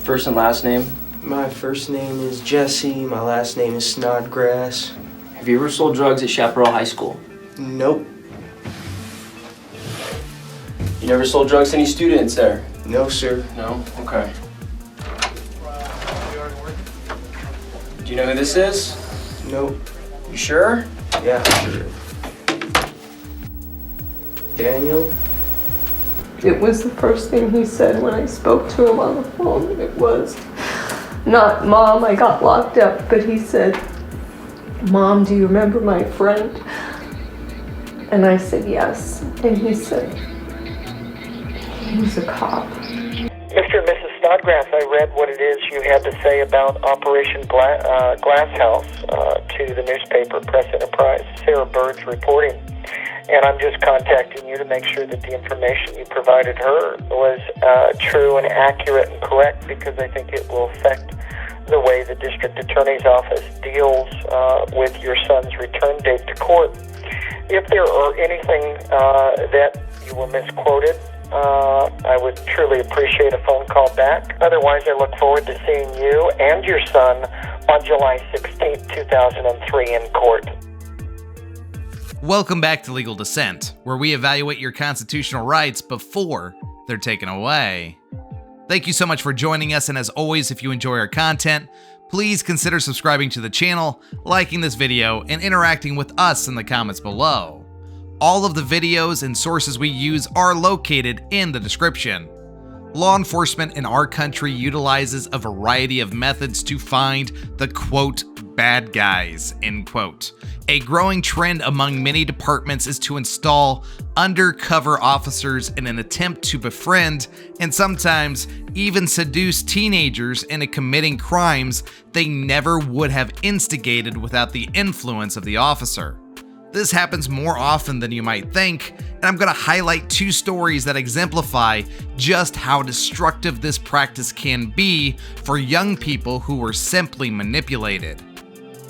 First and last name? My first name is Jesse. My last name is Snodgrass. Have you ever sold drugs at Chaparral High School? Nope. You never sold drugs to any students there? No, sir. No? Okay. Do you know who this is? Nope. You sure? Yeah, sure. Daniel? It was the first thing he said when I spoke to him on the phone. It was not, "Mom, I got locked up," but he said, "Mom, do you remember my friend?" And I said, "Yes." And he said, "He was a cop." Mr. and Mrs. Snodgrass, I read what it is you had to say about Operation Glasshouse to the newspaper Press Enterprise. Sarah Bird's reporting. And I'm just contacting you to make sure that the information you provided her was true and accurate and correct, because I think it will affect the way the district attorney's office deals with your son's return date to court. If there are anything that you were misquoted, I would truly appreciate a phone call back. Otherwise, I look forward to seeing you and your son on July 16th, 2003 in court. Welcome back to Legal Dissent, where we evaluate your constitutional rights before they're taken away. Thank you so much for joining us, and as always, if you enjoy our content, please consider subscribing to the channel, liking this video, and interacting with us in the comments below. All of the videos and sources we use are located in the description. Law enforcement in our country utilizes a variety of methods to find the quote, bad guys, end quote. A growing trend among many departments is to install undercover officers in an attempt to befriend and sometimes even seduce teenagers into committing crimes they never would have instigated without the influence of the officer. This happens more often than you might think, and I'm going to highlight two stories that exemplify just how destructive this practice can be for young people who were simply manipulated.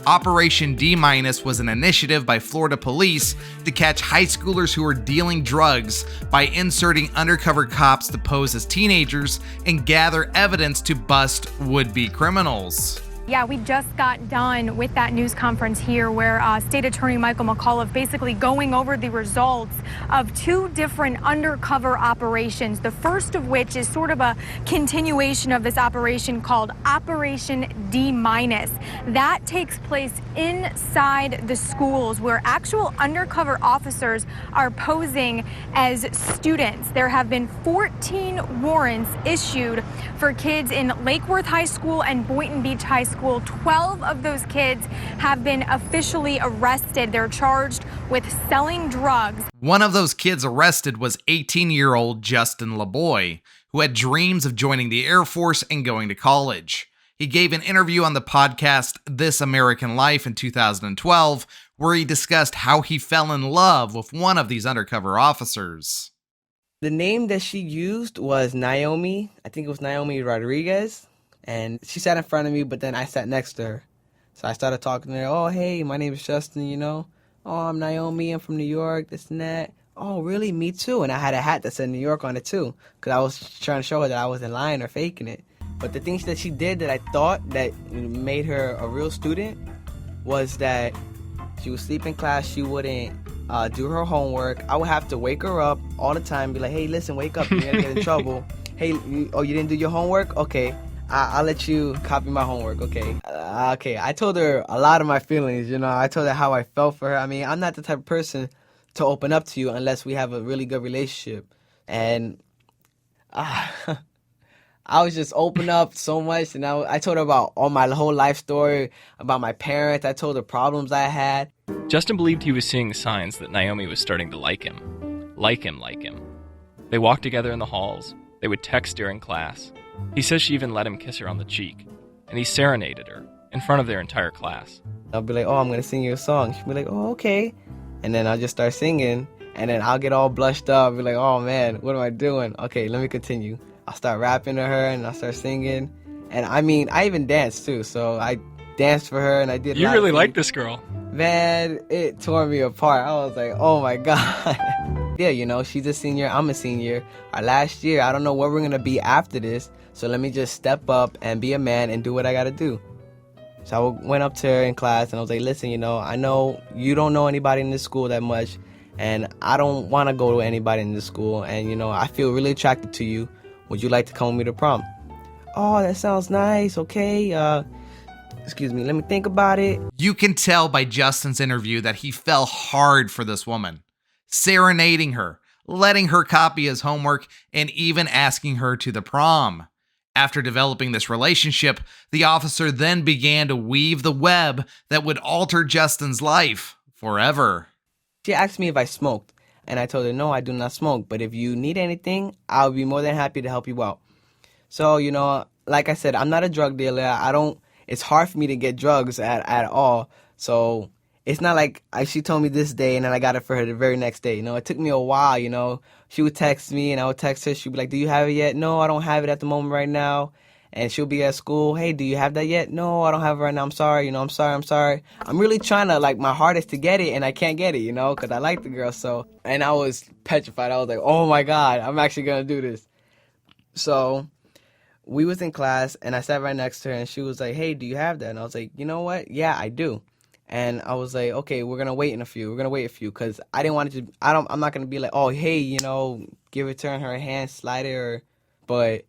Operation D- was an initiative by Florida police to catch high schoolers who were dealing drugs by inserting undercover cops to pose as teenagers and gather evidence to bust would-be criminals. Yeah, we just got done with that news conference here where State Attorney Michael McAuliffe basically going over the results of two different undercover operations, the first of which is sort of a continuation of this operation called Operation D-. That takes place inside the schools where actual undercover officers are posing as students. There have been 14 warrants issued for kids in Lake Worth High School and Boynton Beach High School. 12 of those kids have been officially arrested. They're charged with selling drugs. One of those kids arrested was 18-year-old Justin Laboy, who had dreams of joining the Air Force and going to college. He gave an interview on the podcast This American Life in 2012, where he discussed how he fell in love with one of these undercover officers. The name that she used was Naomi. I think it was Naomi Rodriguez. And she sat in front of me, but then I sat next to her. So I started talking to her. "Oh, hey, my name is Justin, you know. Oh, I'm Naomi. I'm from New York, this and that. Oh, really? Me too." And I had a hat that said New York on it too, because I was trying to show her that I wasn't lying or faking it. But the things that she did that I thought that made her a real student was that she would sleep in class. She wouldn't do her homework. I would have to wake her up all the time, be like, "Hey, listen, wake up. You're going to get in trouble. Hey, you didn't do your homework? Okay. I'll let you copy my homework, okay?" Okay, I told her a lot of my feelings, you know. I told her how I felt for her. I mean, I'm not the type of person to open up to you unless we have a really good relationship. And I was just open up so much, and I told her about all my whole life story, about my parents. I told her problems I had. Justin believed he was seeing signs that Naomi was starting to like him. Like him. They walked together in the halls. They would text during class. He says she even let him kiss her on the cheek, and he serenaded her in front of their entire class. I'll be like, "Oh, I'm going to sing you a song." She'll be like, "Oh, okay." And then I'll just start singing, and then I'll get all blushed up, be like, "Oh, man, what am I doing? Okay, let me continue." I'll start rapping to her, and I'll start singing. And I mean, I even danced, too, so I danced for her, and I did. You really like this girl. Man, it tore me apart. I was like, oh, my God. Yeah, you know, she's a senior, I'm a senior. Our last year, I don't know where we're going to be after this, so let me just step up and be a man and do what I got to do. So I went up to her in class and I was like, listen, you know, I know you don't know anybody in this school that much, and I don't want to go to anybody in this school, and, you know, I feel really attracted to you. Would you like to come with me to prom? Oh, that sounds nice, okay, excuse me, let me think about it. You can tell by Justin's interview that he fell hard for this woman, serenading her, letting her copy his homework, and even asking her to the prom. After developing this relationship, the officer then began to weave the web that would alter Justin's life forever. She asked me if I smoked, and I told her, no, I do not smoke, but if you need anything, I'll be more than happy to help you out. So, you know, like I said, I'm not a drug dealer. It's hard for me to get drugs at all. So it's not like she told me this day and then I got it for her the very next day. You know, it took me a while, you know. She would text me and I would text her. She'd be like, do you have it yet? No, I don't have it at the moment right now. And she'll be at school. Hey, do you have that yet? No, I don't have it right now. I'm sorry. You know, I'm sorry. I'm really trying to, like, my hardest to get it and I can't get it, you know, because I like the girl. So, and I was petrified. I was like, oh my God, I'm actually going to do this. So we was in class and I sat right next to her and she was like, hey, do you have that? And I was like, you know what? Yeah, I do. And I was like, okay, we're going to wait a few because I didn't want it to, I'm not going to be like, oh, hey, you know, give it to her hand, slide it, but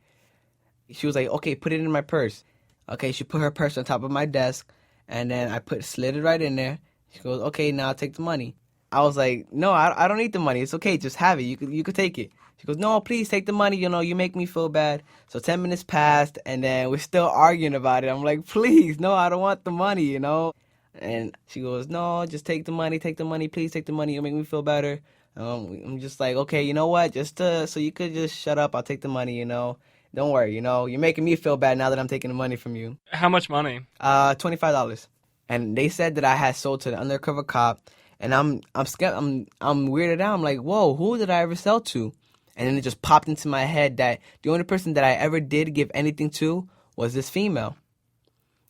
she was like, okay, put it in my purse. Okay, she put her purse on top of my desk and then I slid it right in there. She goes, okay, now I'll take the money. I was like, no, I don't need the money. It's okay, just have it. You could take it. She goes, no, please take the money. You know, you make me feel bad. So 10 minutes passed, and then we're still arguing about it. I'm like, please, no, I don't want the money, you know. And she goes, no, just take the money, please take the money. You'll make me feel better. I'm just like, okay, you know what? So you could just shut up. I'll take the money, you know. Don't worry, you know. You're making me feel bad now that I'm taking the money from you. How much money? $25. And they said that I had sold to the undercover cop, and I'm scared. I'm weirded out. I'm like, whoa, who did I ever sell to? And then it just popped into my head that the only person that I ever did give anything to was this female.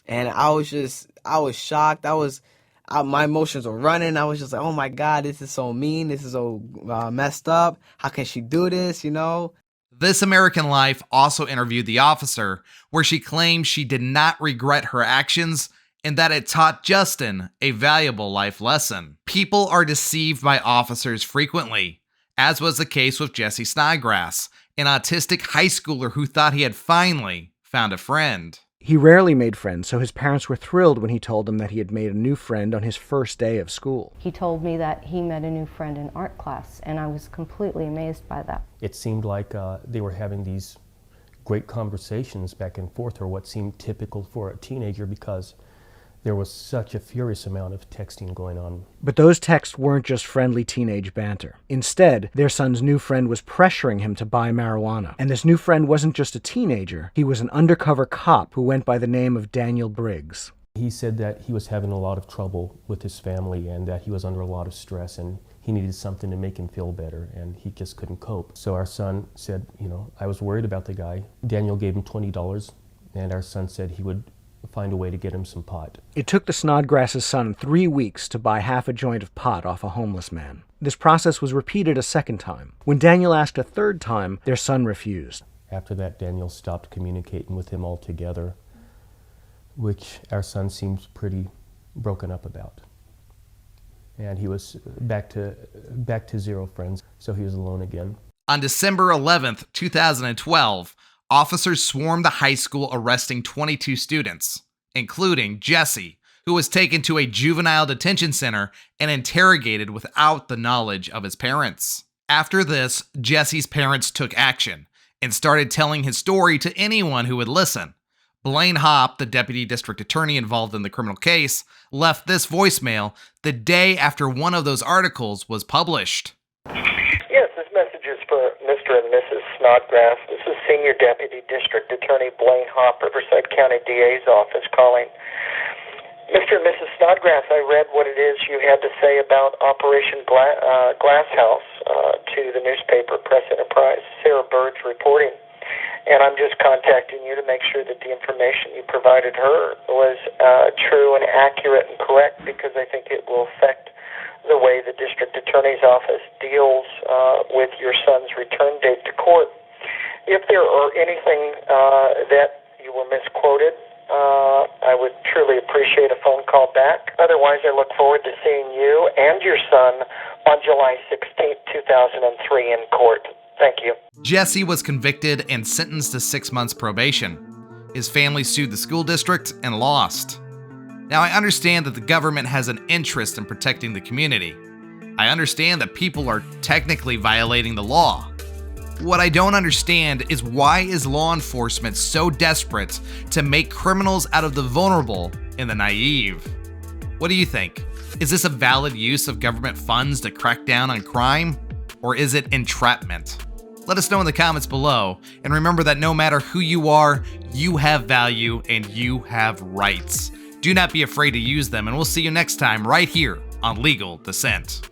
And I was shocked. My emotions were running. I was just like, oh my God, this is so mean. This is so messed up. How can she do this, you know? This American Life also interviewed the officer, where she claimed she did not regret her actions and that it taught Justin a valuable life lesson. People are deceived by officers frequently, as was the case with Jesse Snodgrass, an autistic high schooler who thought he had finally found a friend. He rarely made friends, so his parents were thrilled when he told them that he had made a new friend on his first day of school. He told me that he met a new friend in art class, and I was completely amazed by that. It seemed like they were having these great conversations back and forth, or what seemed typical for a teenager, because there was such a furious amount of texting going on. But those texts weren't just friendly teenage banter. Instead, their son's new friend was pressuring him to buy marijuana. And this new friend wasn't just a teenager. He was an undercover cop who went by the name of Daniel Briggs. He said that he was having a lot of trouble with his family and that he was under a lot of stress and he needed something to make him feel better and he just couldn't cope. So our son said, you know, I was worried about the guy. Daniel gave him $20 and our son said he would find a way to get him some pot. It took the Snodgrass' son 3 weeks to buy half a joint of pot off a homeless man. This process was repeated a second time. When Daniel asked a third time, their son refused. After that, Daniel stopped communicating with him altogether, which our son seems pretty broken up about. And he was back to zero friends, so he was alone again. On December 11th, 2012, officers swarmed the high school, arresting 22 students, including Jesse, who was taken to a juvenile detention center and interrogated without the knowledge of his parents. After this, Jesse's parents took action and started telling his story to anyone who would listen. Blaine Hopp, the deputy district attorney involved in the criminal case, left this voicemail the day after one of those articles was published. Yes, this message is for Mr. and Mrs. Snodgrass. This is Senior Deputy District Attorney Blaine Hopp, Riverside County DA's office, calling. Mr. and Mrs. Snodgrass, I read what it is you had to say about Operation Glasshouse to the newspaper Press Enterprise. Sarah Bird's reporting. And I'm just contacting you to make sure that the information you provided her was true and accurate and correct, because I think it will affect the way the district attorney's office deals with your son's return date to court. If there are anything that you were misquoted, I would truly appreciate a phone call back. Otherwise, I look forward to seeing you and your son on July 16th, 2003 in court. Thank you. Jesse was convicted and sentenced to 6 months probation. His family sued the school district and lost. Now, I understand that the government has an interest in protecting the community. I understand that people are technically violating the law. What I don't understand is why is law enforcement so desperate to make criminals out of the vulnerable and the naive? What do you think? Is this a valid use of government funds to crack down on crime? Or is it entrapment? Let us know in the comments below, and remember that no matter who you are, you have value and you have rights. Do not be afraid to use them, and we'll see you next time right here on Legal Dissent.